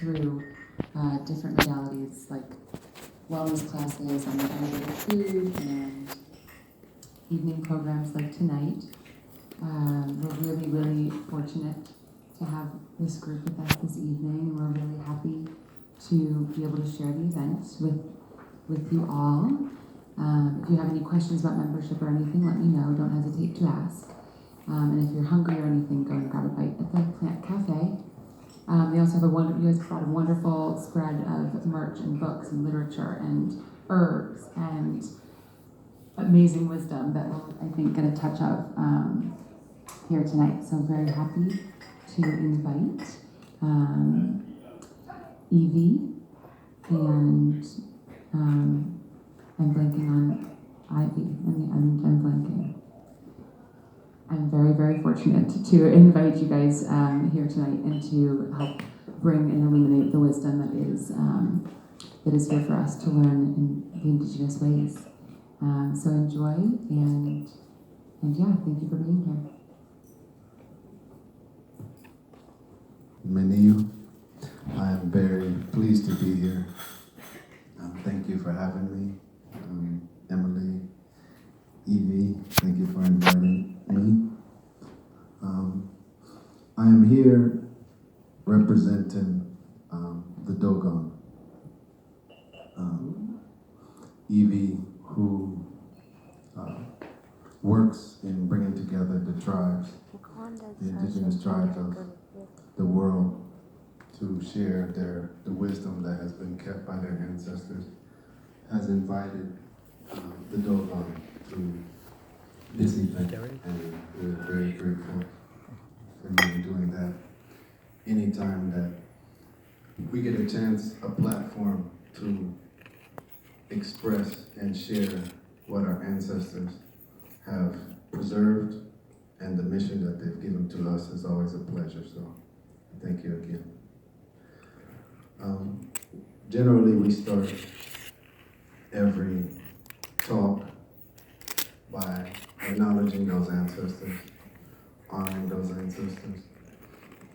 through different modalities like wellness classes on elevated food and evening programs like tonight. We're really, really fortunate to have this group with us this evening. We're really happy to be able to share the event with you all. If you have any questions about membership or anything, let me know. Don't hesitate to ask. And if you're hungry or anything, go and grab a bite at the Plant Cafe. They also have you guys brought a wonderful spread of merch and books and literature and herbs and amazing wisdom that we'll, I think, get a touch of here tonight. So I'm very happy to invite Evie and I'm blanking on Ivy. I'm blanking. I'm very, very fortunate to invite you guys here tonight and to help bring and illuminate the wisdom that is here for us to learn in the indigenous ways. So enjoy and yeah, thank you for being here. Meniooh, I am very pleased to be here. Thank you for having me. Emily, Evie, thank you for inviting me. I am here representing the Dogon. Evie, who works in bringing together the tribes, the indigenous tribes of the world, to share the wisdom that has been kept by their ancestors, has invited the Dogon to this event, and we're very grateful for you doing that. Anytime that we get a chance, a platform to express and share what our ancestors have preserved and the mission that they've given to us is always a pleasure, so thank you again. Generally, we start every talk by acknowledging those ancestors, honoring those ancestors.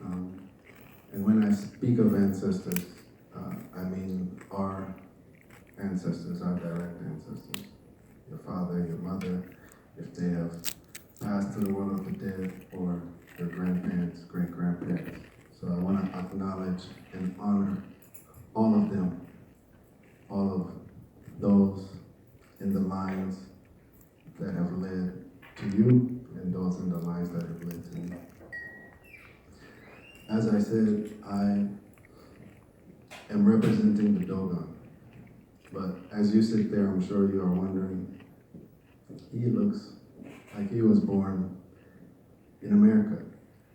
And when I speak of ancestors, I mean our ancestors, our direct ancestors, your father, your mother, if they have passed to the world of the dead, or their grandparents, great-grandparents. So I want to acknowledge and honor all of them, all of those in the lines that have led to you and those in the lines that have led to me. As I said, I am representing the Dogon, but as you sit there, I'm sure you are wondering, he looks like he was born in America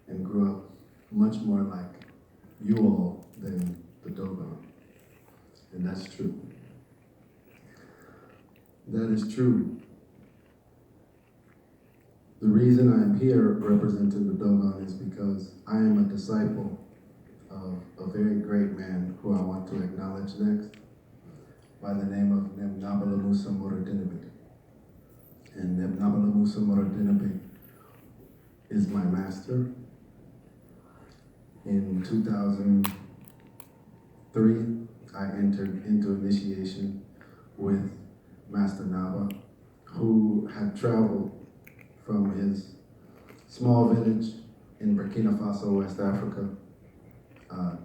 and grew up much more like you all than the Dogon. And that's true. That is true. The reason I'm here representing the Dogon is because I am a disciple of a very great man who I want to acknowledge next, by the name of Naba Lamoussa Morodenibig. And Naba Lamoussa Morodenibig is my master. In 2003, I entered into initiation with Master Naba, who had traveled from his small village in Burkina Faso, West Africa,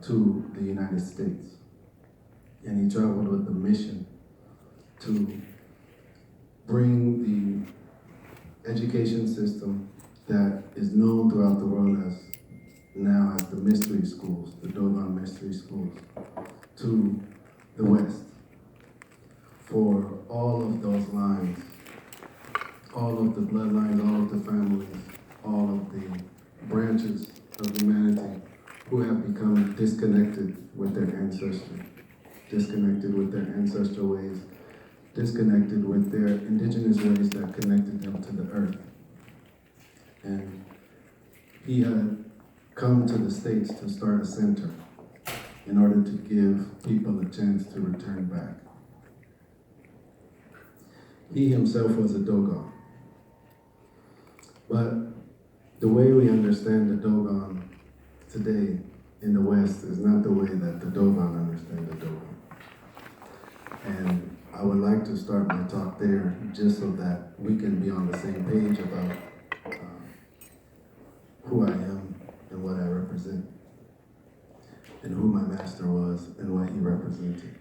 to the United States. And he traveled with the mission to bring the education system that is known throughout the world now as the mystery schools, the Dogon mystery schools, to the West. For all of those lines, all of the bloodlines, all of the families, all of the branches of humanity who have become disconnected with their ancestry, disconnected with their ancestral ways, disconnected with their indigenous ways that connected them to the earth. And he had come to the States to start a center in order to give people a chance to return back. He himself was a Dogon. But the way we understand the Dogon today in the West is not the way that the start my talk there, just so that we can be on the same page about who I am and what I represent, and who my master was and what he represented.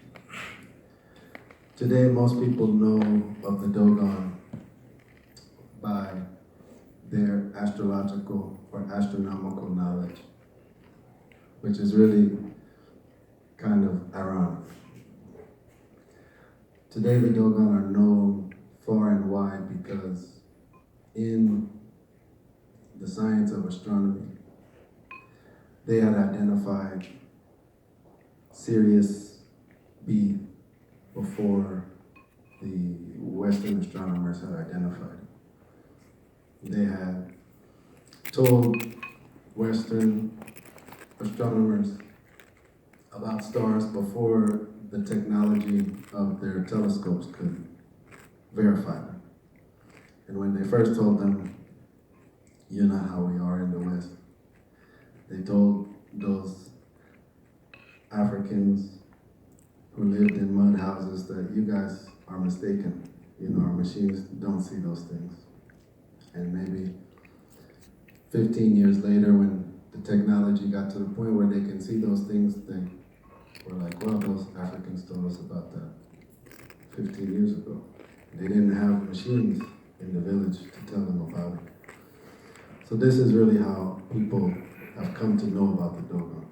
Today, most people know of the Dogon by their astrological or astronomical knowledge, which is really kind of ironic. Today, the Dogon are known far and wide because in the science of astronomy, they had identified Sirius B before the Western astronomers had identified it. They had told Western astronomers about stars before the technology of their telescopes could verify them. And when they first told them, "You're not how we are in the West," they told those Africans who lived in mud houses that you guys are mistaken. Our machines don't see those things. And maybe 15 years later, when the technology got to the point where they can see those things, they were like, well, those Africans told us about that 15 years ago. They didn't have machines in the village to tell them about it. So this is really how people have come to know about the Dogon.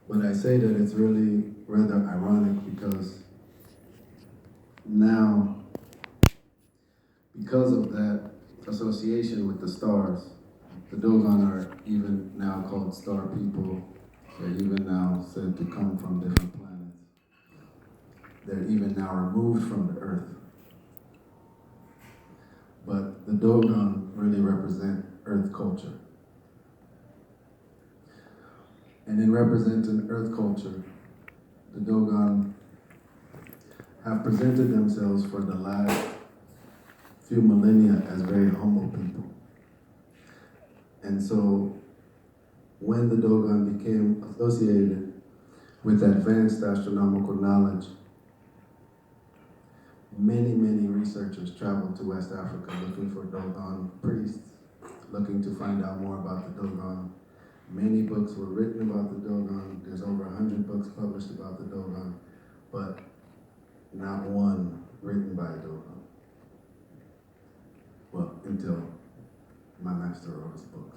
But I say that it's really rather ironic because now, because of that association with the stars, the Dogon are even now called star people. They're even now said to come from different planets. They're even now removed from the Earth. But the Dogon really represent Earth culture. And in representing Earth culture, the Dogon have presented themselves for the last few millennia as very humble people. And so when the Dogon became associated with advanced astronomical knowledge, many researchers traveled to West Africa looking for Dogon priests, looking to find out more about the Dogon. Many books were written about the Dogon. There's over 100 books published about the Dogon, but not one written by a Dogon. Well, until my master wrote his books.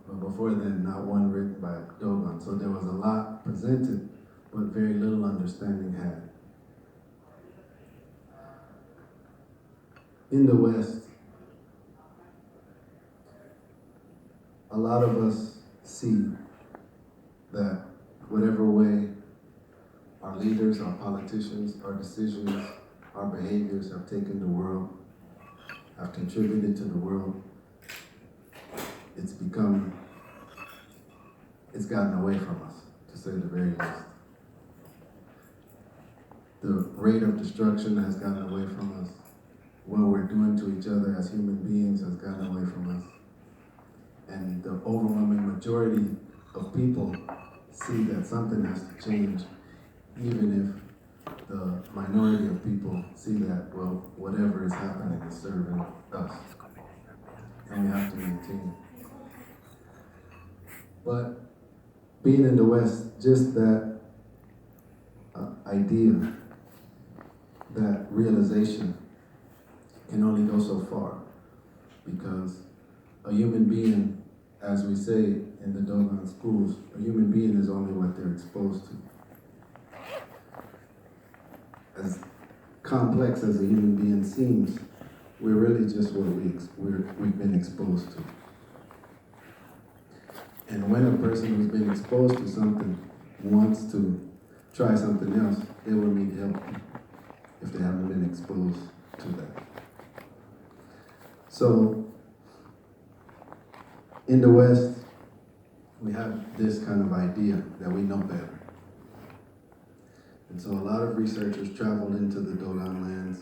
But before then, not one written by a Dogon. So there was a lot presented, but very little understanding had. In the West, a lot of us see that whatever way our leaders, our politicians, our decisions, our behaviors have taken the world, have contributed to the world, it's gotten away from us, to say the very least. The rate of destruction has gotten away from us. What we're doing to each other as human beings has gotten away from us. And the overwhelming majority of people see that something has to change, even if the minority of people see that, well, whatever is happening is serving us. And we have to maintain it. But being in the West, just that idea, that realization can only go so far, because a human being, as we say in the Dogon schools, a human being is only what they're exposed to. As complex as a human being seems, we're really just what we've been exposed to. And when a person who's been exposed to something wants to try something else, they will need help if they haven't been exposed to that. So, in the West, we have this kind of idea that we know better. And so a lot of researchers traveled into the Dogon lands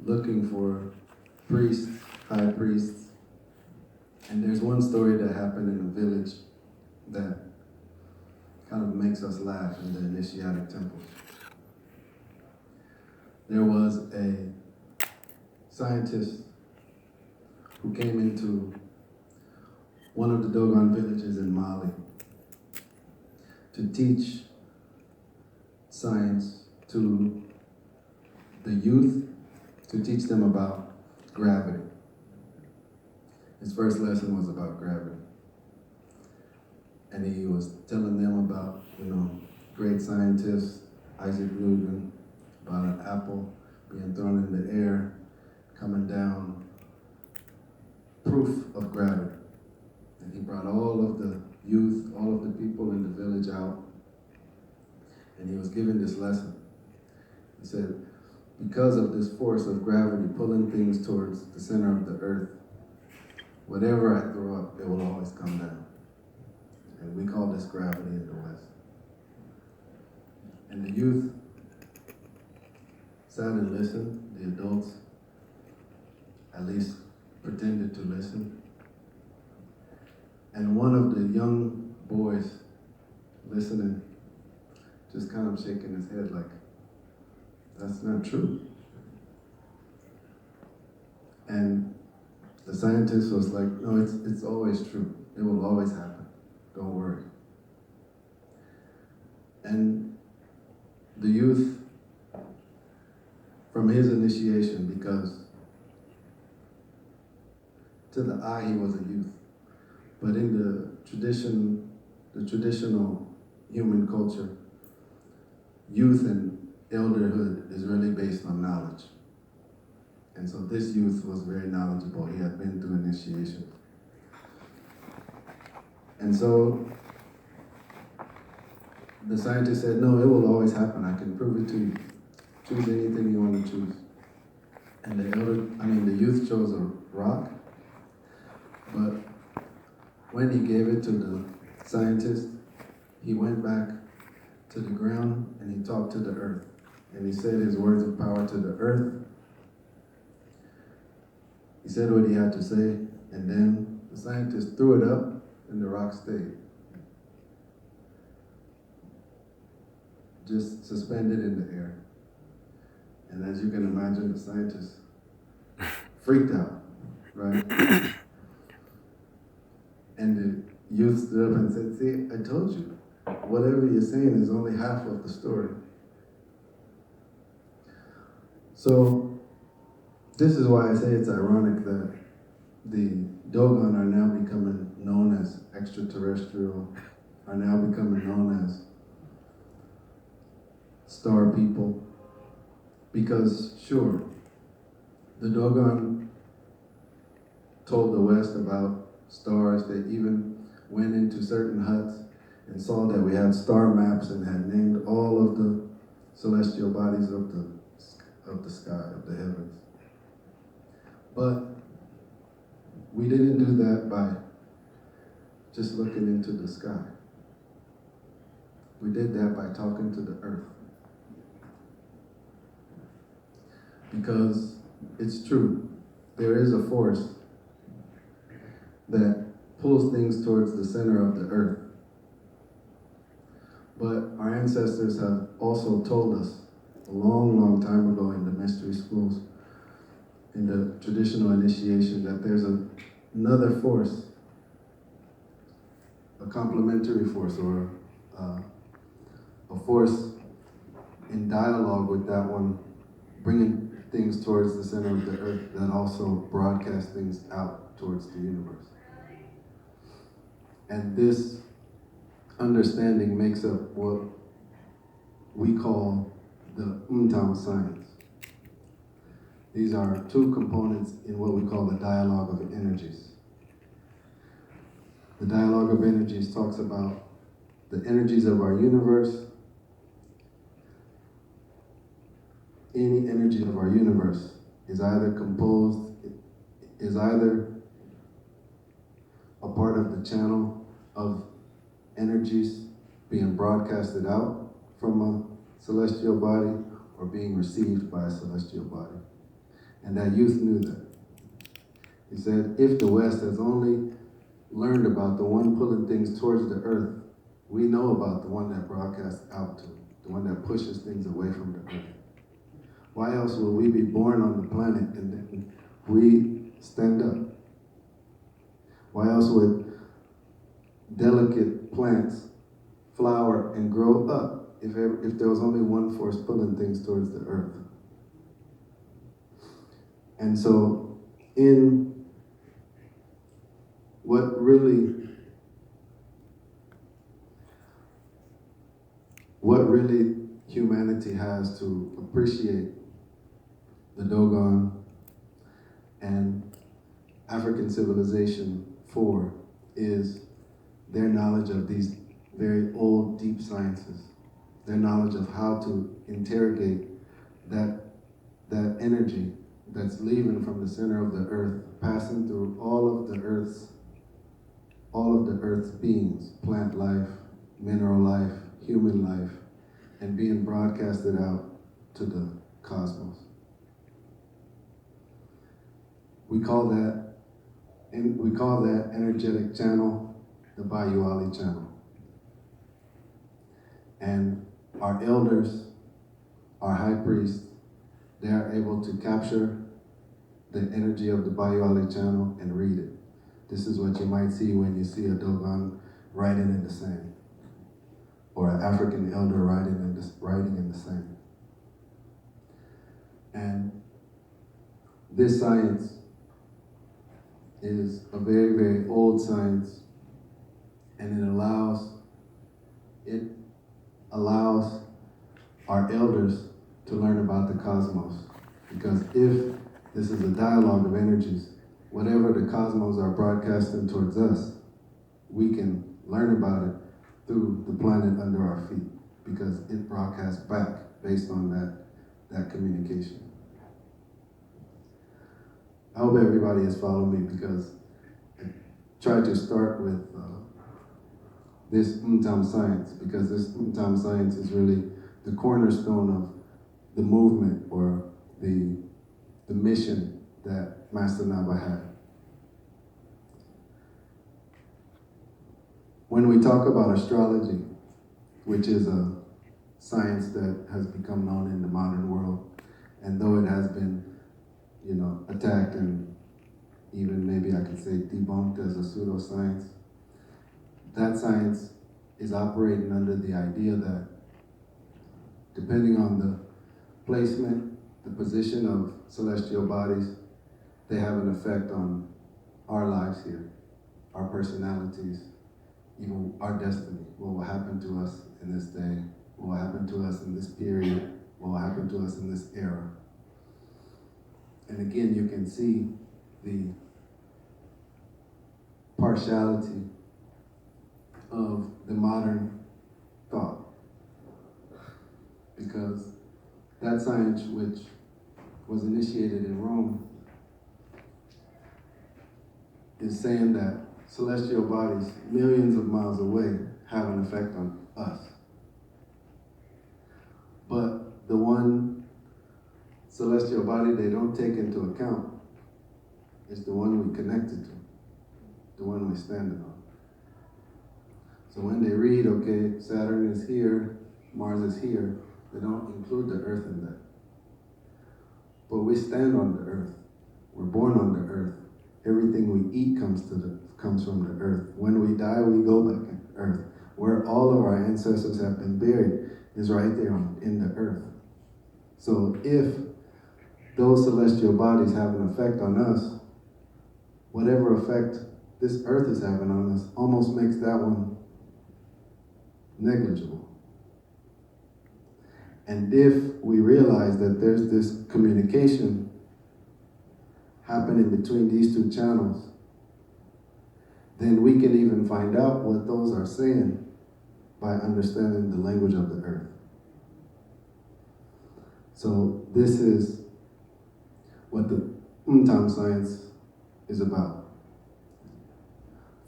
looking for priests, high priests. And there's one story that happened in a village that kind of makes us laugh in the initiatic temples. there was a scientist who came into one of the Dogon villages in Mali to teach science to the youth, to teach them about gravity. His first lesson was about gravity. And he was telling them about, great scientists, Isaac Newton, about an apple being thrown in the air, coming down, proof of gravity. And he brought all of the youth, all of the people in the village out, and he was giving this lesson. He said, because of this force of gravity pulling things towards the center of the earth, whatever I throw up, it will always come down. And we call this gravity in the West. And the youth sat and listened. The adults at least pretended to listen. And one of the young boys listening just kind of shaking his head like, that's not true. And the scientist was like, no, it's always true. It will always happen. Don't worry. And the youth, from his initiation, because to the eye he was a youth, but in the traditional human culture, youth and elderhood is really based on knowledge. And so this youth was very knowledgeable. He had been through initiation. And so the scientist said, no, it will always happen. I can prove it to you. Choose anything you want to choose. And the youth chose a rock, but when he gave it to the scientist, he went back to the ground and he talked to the earth. And he said his words of power to the earth. He said what he had to say, and then the scientist threw it up and the rock stayed. Just suspended in the air. And as you can imagine, the scientist freaked out, right? And the youth stood up and said, see, I told you, whatever you're saying is only half of the story. So this is why I say it's ironic that the Dogon are now becoming known as extraterrestrial, are now becoming known as star people. Because sure, the Dogon told the West about stars. They even went into certain huts and saw that we had star maps and had named all of the celestial bodies of the sky, of the heavens. But we didn't do that by just looking into the sky. We did that by talking to the earth. Because it's true, there is a force that pulls things towards the center of the earth. But our ancestors have also told us a long, long time ago in the mystery schools, in the traditional initiation, that there's another force, a complementary force, or a force in dialogue with that one, bringing things towards the center of the earth that also broadcast things out towards the universe. And this understanding makes up what we call the science. These are two components in what we call the dialogue of energies. The dialogue of energies talks about the energies of our universe. Any energy of our universe is either a part of the channel of energies being broadcasted out from a celestial body or being received by a celestial body. And that youth knew that. He said, if the West has only learned about the one pulling things towards the earth, we know about the one that broadcasts out to, the one that pushes things away from the earth. Why else will we be born on the planet and then we stand up? Why else would delicate plants flower and grow up if there was only one force pulling things towards the earth? And so in what really humanity has to appreciate the Dogon and African civilization for is their knowledge of these very old, deep sciences, their knowledge of how to interrogate that energy that's leaving from the center of the earth, passing through all of the earth's beings, plant life, mineral life, human life, and being broadcasted out to the cosmos. We call that energetic channel the Bayouali channel. And our elders, our high priests, they are able to capture the energy of the Bayouali channel and read it. This is what you might see when you see a Dogon writing in the sand, or an African elder writing in the sand. And this science is a very, very old science, and it allows our elders to learn about the cosmos. Because if this is a dialogue of energies, whatever the cosmos are broadcasting towards us, we can learn about it through the planet under our feet, because it broadcasts back based on that communication. I hope everybody has followed me, because I tried to start with this science, because this science is really the cornerstone of the movement or the mission that Master Naba had. When we talk about astrology, which is a science that has become known in the modern world, and though it has been, attacked and even maybe I could say debunked as a pseudoscience, that science is operating under the idea that depending on the placement, the position of celestial bodies, they have an effect on our lives here, our personalities, even our destiny, what will happen to us in this day, what will happen to us in this period, what will happen to us in this era. And again, you can see the partiality of the modern thought, because that science, which was initiated in Rome, is saying that celestial bodies millions of miles away have an effect on us. But the one celestial body they don't take into account is the one we connected to, the one we're standing on. So when they read, okay, Saturn is here, Mars is here, they don't include the Earth in that. But we stand on the Earth. We're born on the Earth. Everything we eat comes from the Earth. When we die, we go back in the Earth. Where all of our ancestors have been buried is right there in the Earth. So if those celestial bodies have an effect on us, whatever effect this Earth is having on us almost makes that one negligible. And if we realize that there's this communication happening between these two channels, then we can even find out what those are saying by understanding the language of the Earth. So this is what the science is about.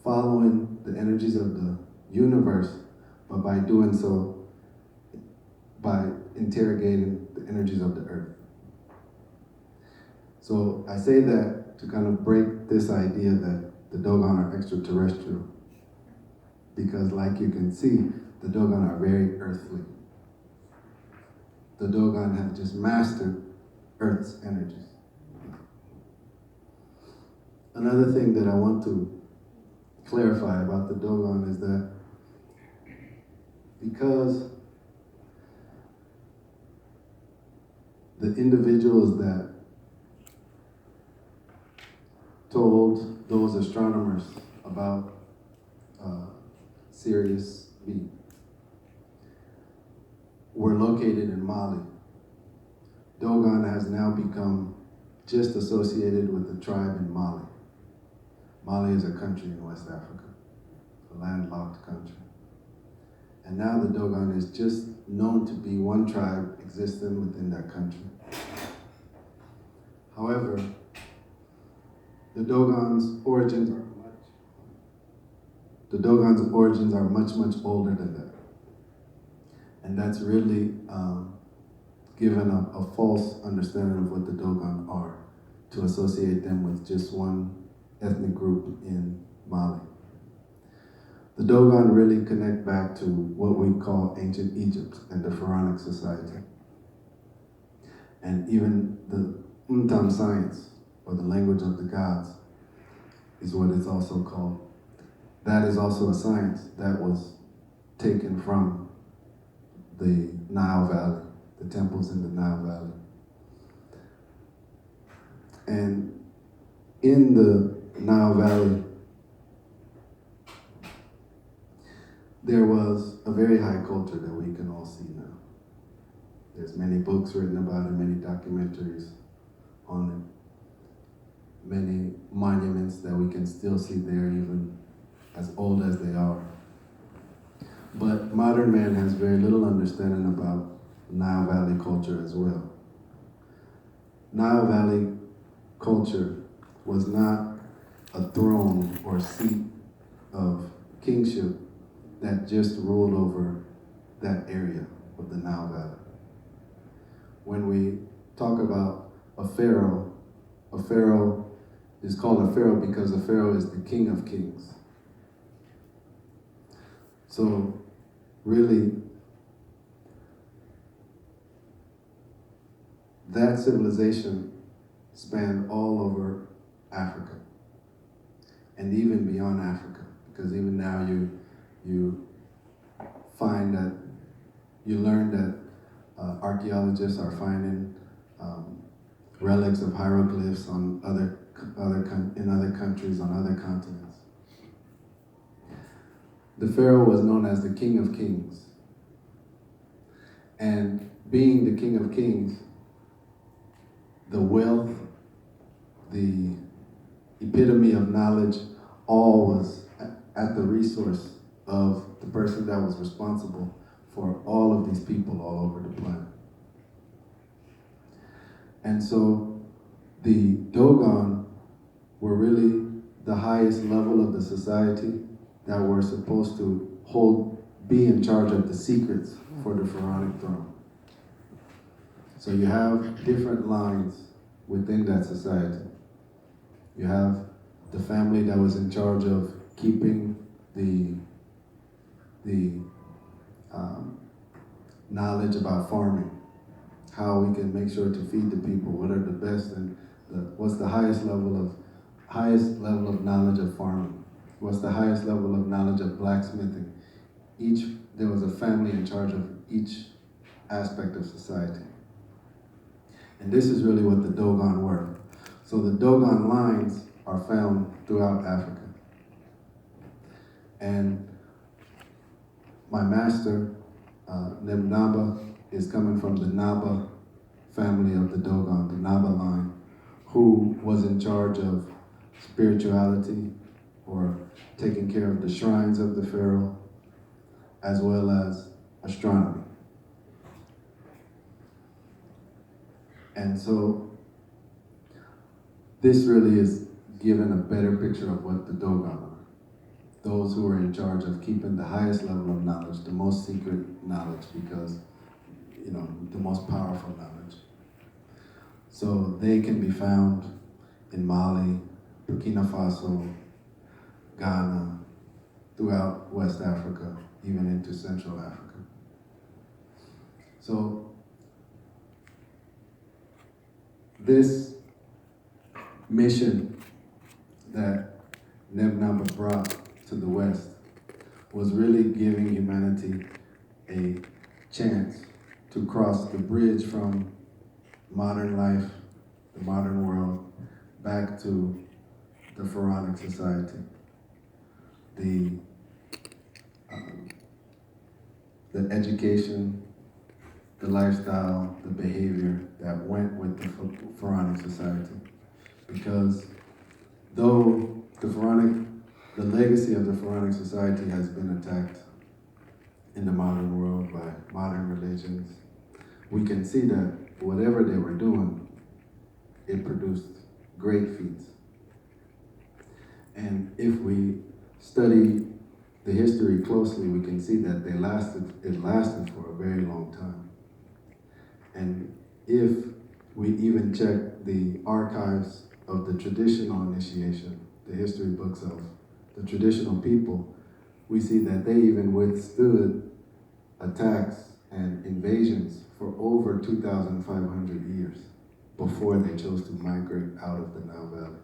Following the energies of the universe, but by doing so, by interrogating the energies of the Earth. So I say that to kind of break this idea that the Dogon are extraterrestrial, because like you can see, the Dogon are very earthly. The Dogon have just mastered Earth's energies. Another thing that I want to clarify about the Dogon is that because the individuals that told those astronomers about Sirius B were located in Mali, Dogon has now become just associated with the tribe in Mali. Mali is a country in West Africa, a landlocked country. And now the Dogon is just known to be one tribe existing within that country. However, the Dogon's origins are much, much older than that. And that's really given a false understanding of what the Dogon are, to associate them with just one ethnic group in Mali. The Dogon really connect back to what we call ancient Egypt and the pharaonic society. And even the Umtam science, or the language of the gods, is what it's also called. That is also a science that was taken from the Nile Valley, the temples in the Nile Valley. And in the Nile Valley, there was a very high culture that we can all see now. There's many books written about it, many documentaries on it, many monuments that we can still see there, even as old as they are. But modern man has very little understanding about Nile Valley culture as well. Nile Valley culture was not a throne or seat of kingship that just ruled over that area of the Nile Valley. When we talk about a pharaoh is called a pharaoh because a pharaoh is the king of kings. So really, that civilization spanned all over Africa and even beyond Africa, because even now you find that, you learn that archaeologists are finding relics of hieroglyphs on in other countries, on other continents. The pharaoh was known as the king of kings. And being the king of kings, the wealth, the epitome of knowledge, all was at the resource of the person that was responsible for all of these people all over the planet. And so the Dogon were really the highest level of the society that were supposed to be in charge of the secrets for the pharaonic throne. So you have different lines within that society. You have the family that was in charge of keeping the knowledge about farming, how we can make sure to feed the people, what are the best and what's the highest level of knowledge of farming, what's the highest level of knowledge of blacksmithing. There was a family in charge of each aspect of society. And this is really what the Dogon were. So the Dogon lines are found throughout Africa. And my master, Naba, is coming from the Naba family of the Dogon, the Naba line, who was in charge of spirituality, or taking care of the shrines of the pharaoh, as well as astronomy. And so this really is given a better picture of what the Dogon are. Those who are in charge of keeping the highest level of knowledge, the most secret knowledge, because, the most powerful knowledge. So they can be found in Mali, Burkina Faso, Ghana, throughout West Africa, even into Central Africa. So this mission that NABA brought to the West was really giving humanity a chance to cross the bridge from modern life, the modern world, back to the pharaonic society. The education, the lifestyle, the behavior that went with the pharaonic society. Because though the legacy of the pharaonic society has been attacked in the modern world by modern religions, we can see that whatever they were doing, it produced great feats. And if we study the history closely, we can see that it lasted for a very long time. And if we even check the archives of the traditional initiation, the history books of the traditional people, we see that they even withstood attacks and invasions for over 2,500 years before they chose to migrate out of the Nile Valley.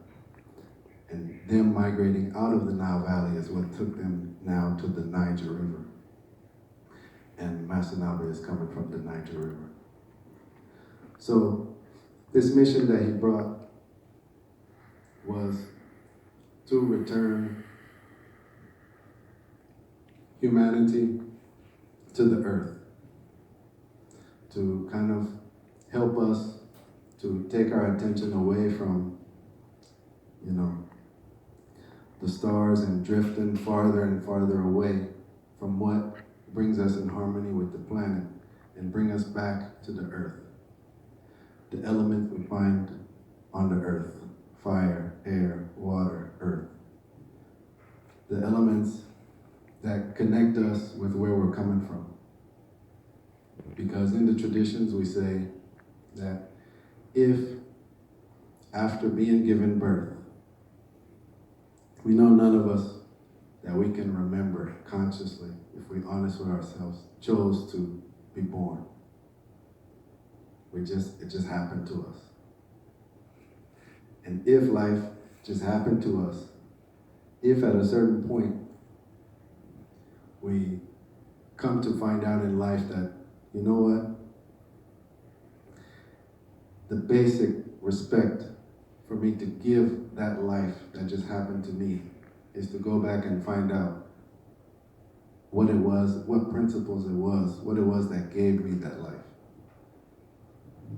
And them migrating out of the Nile Valley is what took them now to the Niger River. And Master Naba is coming from the Niger River. So this mission that he brought was to return humanity to the earth, to kind of help us to take our attention away from, the stars and drifting farther and farther away from what brings us in harmony with the planet and bring us back to the earth. The elements we find on the earth: fire, air, water, earth. The elements that connect us with where we're coming from. Because in the traditions we say that if after being given birth, we know none of us that we can remember consciously, if we're honest with ourselves, chose to be born. It just happened to us. And if life just happened to us, if at a certain point we come to find out in life that, you know what, the basic respect for me to give that life that just happened to me is to go back and find out what it was, what principles it was, what it was that gave me that life.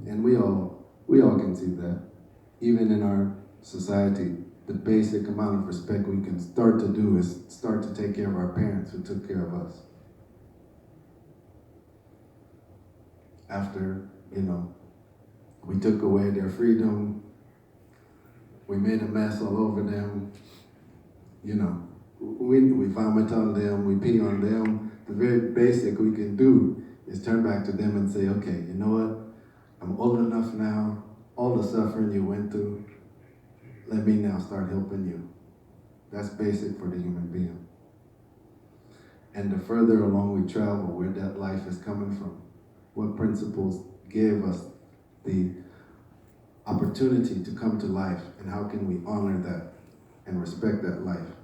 And we all can see that. Even in our society, the basic amount of respect we can start to do is start to take care of our parents who took care of us. After, we took away their freedom, we made a mess all over them, we vomit on them, we pee on them. The very basic we can do is turn back to them and say, okay, you know what? I'm old enough now, all the suffering you went through, let me now start helping you. That's basic for the human being. And the further along we travel, where that life is coming from, what principles gave us the opportunity to come to life, and how can we honor that and respect that life?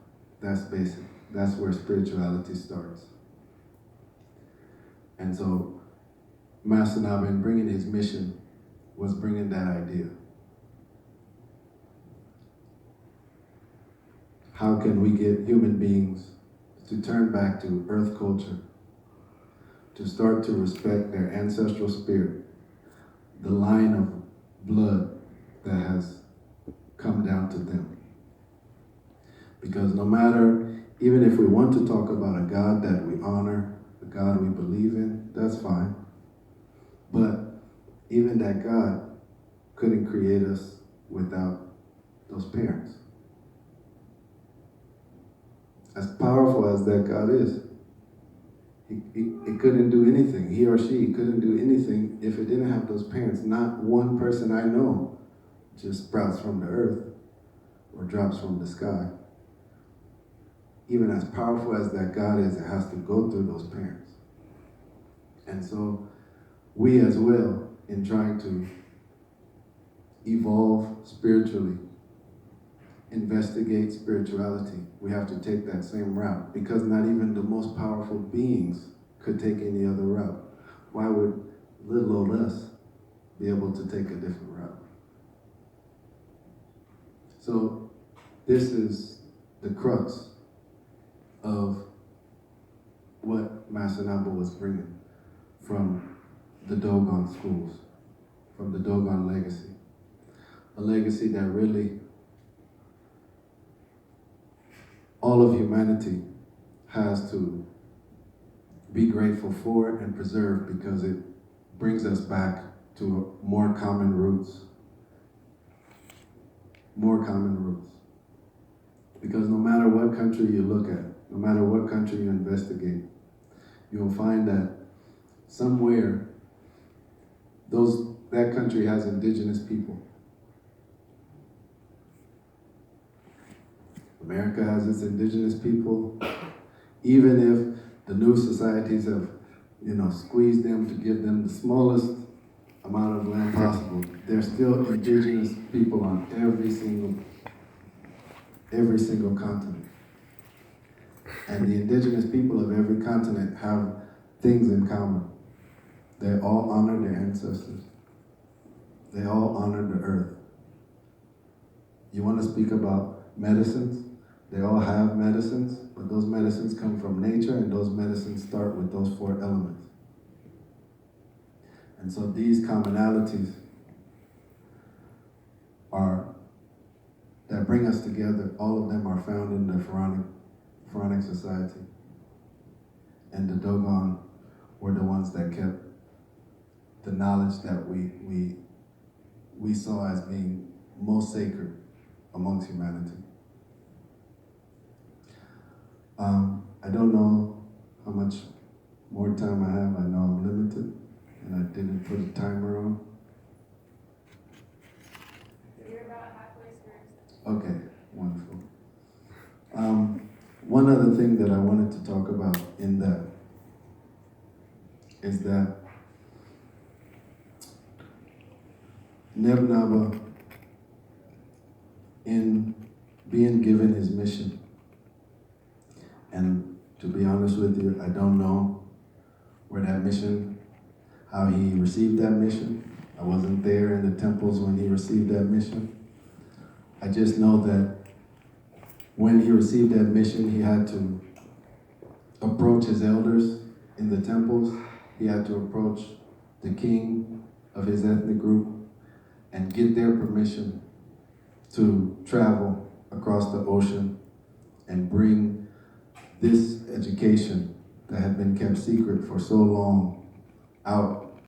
That's basic. That's where spirituality starts. And so Master Naba, in bringing his mission, was bringing that idea. How can we get human beings to turn back to earth culture, to start to respect their ancestral spirit, the line of blood that has come down to them? Because no matter, even if we want to talk about a God that we honor, a God we believe in, that's fine. But even that God couldn't create us without those parents. As powerful as that God is, he couldn't do anything. He or she couldn't do anything if it didn't have those parents. Not one person I know just sprouts from the earth or drops from the sky. Even as powerful as that God is, it has to go through those parents. And so we as well, in trying to evolve spiritually, investigate spirituality, we have to take that same route, because not even the most powerful beings could take any other route. Why would little old us be able to take a different route? So this is the crux of what Master Naba was bringing from the Dogon schools, from the Dogon legacy. A legacy that really all of humanity has to be grateful for and preserve, because it brings us back to more common roots. More common roots. Because no matter what country you look at, no matter what country you investigate, you'll find that somewhere that country has indigenous people. America has its indigenous people. Even if the new societies have, squeezed them to give them the smallest amount of land possible, there's still indigenous people on every single continent. And the indigenous people of every continent have things in common. They all honor their ancestors. They all honor the earth. You want to speak about medicines? They all have medicines, but those medicines come from nature, and those medicines start with those 4 elements. And so these commonalities that bring us together, all of them are found in the Pharaonic society. And the Dogon were the ones that kept the knowledge that we saw as being most sacred amongst humanity. I don't know how much more time I have. I know I'm limited, and I didn't put a timer on. You're about halfway through. Okay, wonderful. One other thing that I wanted to talk about in that is that Naba, in being given his mission, and to be honest with you, I don't know how he received that mission. I wasn't there in the temples when he received that mission. I just know that when he received that mission, he had to approach his elders in the temples. He had to approach the king of his ethnic group and get their permission to travel across the ocean and bring this education that had been kept secret for so long out